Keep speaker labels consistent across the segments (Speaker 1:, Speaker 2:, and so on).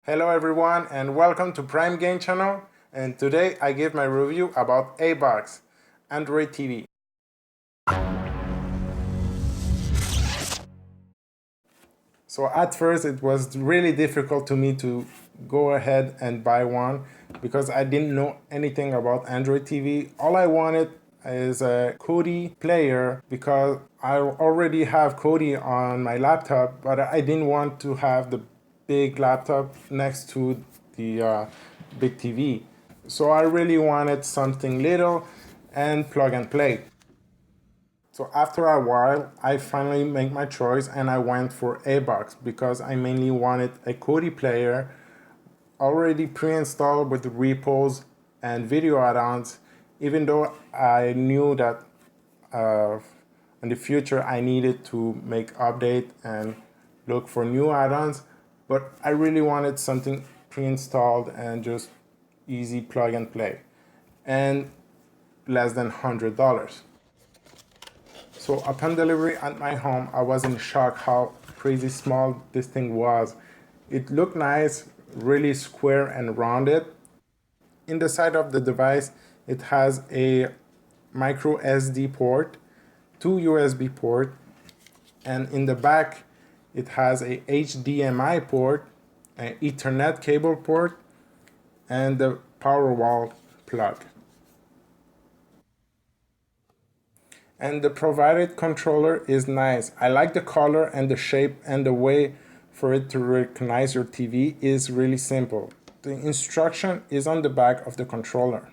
Speaker 1: Hello everyone and welcome to PrimeGameChannel, and today I give my review about ABOX, Android TV. So at first it was really difficult to me to go ahead and buy one because I didn't know anything about Android TV. All I wanted is a Kodi player because I already have Kodi on my laptop, but I didn't want to have the big laptop next to the big TV. So I really wanted something little and plug and play. So after a while, I finally made my choice and I went for ABOX because I mainly wanted a Kodi player already pre-installed with repos and video add-ons, even though I knew that in the future I needed to make update and look for new add-ons, but I really wanted something pre-installed and just easy plug and play and less than $100. So upon delivery at my home, I was in shock how crazy small this thing was. It looked nice, really square and rounded. In the side of the device, it has a micro SD port, two USB port, and in the back, it has a HDMI port, an Ethernet cable port, and the power wall plug. And the provided controller is nice. I like the color and the shape, and the way for it to recognize your TV is really simple. The instruction is on the back of the controller.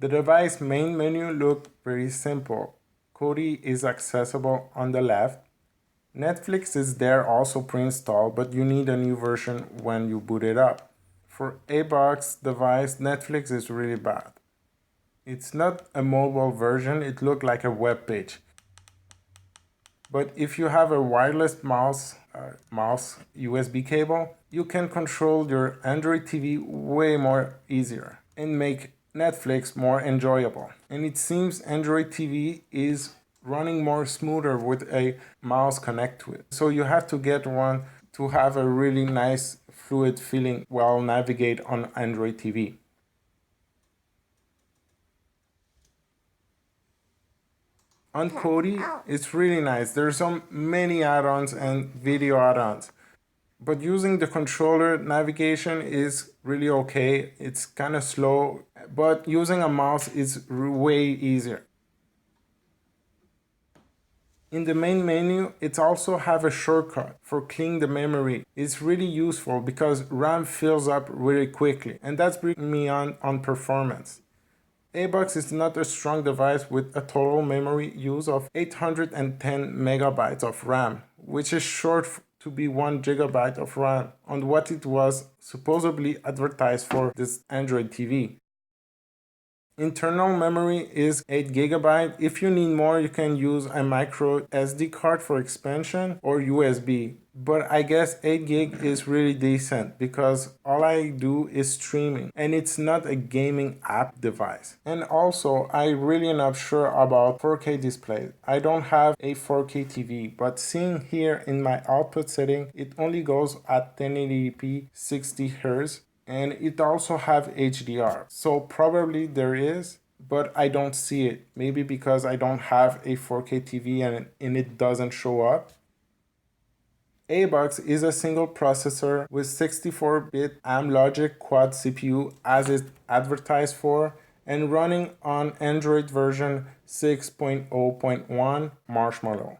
Speaker 1: The device main menu looked pretty simple. Kodi is accessible on the left. Netflix is there also pre-installed, but you need a new version when you boot it up. For ABOX device, Netflix is really bad. It's not a mobile version, it looked like a web page. But if you have a wireless mouse USB cable, you can control your Android TV way more easier and make Netflix more enjoyable. And it seems Android TV is running more smoother with a mouse connect to it. So you have to get one to have a really nice fluid feeling while navigate on Android TV. On Kodi, it's really nice. There's so many add-ons and video add-ons. But using the controller, navigation is really okay. It's kind of slow, but using a mouse is way easier. In the main menu, it also have a shortcut for cleaning the memory. It's really useful because RAM fills up really quickly, and that's bringing me on performance. ABOX is not a strong device with a total memory use of 810 megabytes of RAM, which is short to be 1 gigabyte of RAM on what it was supposedly advertised for this Android TV. Internal memory is 8 GB. If you need more, you can use a micro SD card for expansion or USB. But I guess 8 GB is really decent because all I do is streaming and it's not a gaming app device. And also, I really not sure about 4K display. I don't have a 4K TV, but seeing here in my output setting, it only goes at 1080p 60 Hz. And it also have HDR. So probably there is, but I don't see it. Maybe because I don't have a 4K TV and it doesn't show up. ABOX is a single processor with 64-bit Amlogic quad CPU as it's advertised for, and running on Android version 6.0.1 Marshmallow.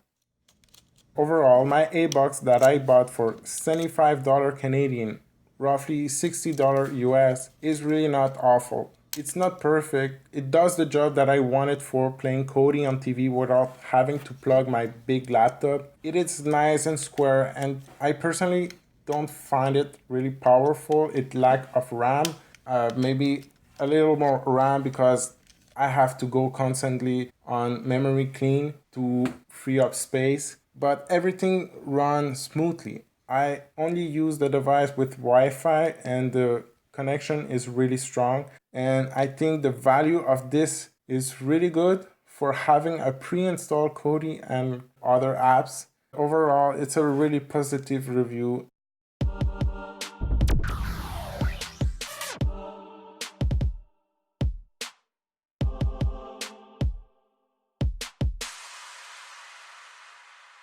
Speaker 1: Overall, my ABOX that I bought for $75 Canadian, roughly $60 US, is really not awful. It's not perfect. It does the job that I wanted for playing Kodi on TV without having to plug my big laptop. It is nice and square, and I personally don't find it really powerful. It lacks of RAM, maybe a little more RAM because I have to go constantly on memory clean to free up space, but everything runs smoothly. I only use the device with Wi-Fi and the connection is really strong, and I think the value of this is really good for having a pre-installed Kodi and other apps. Overall, it's a really positive review.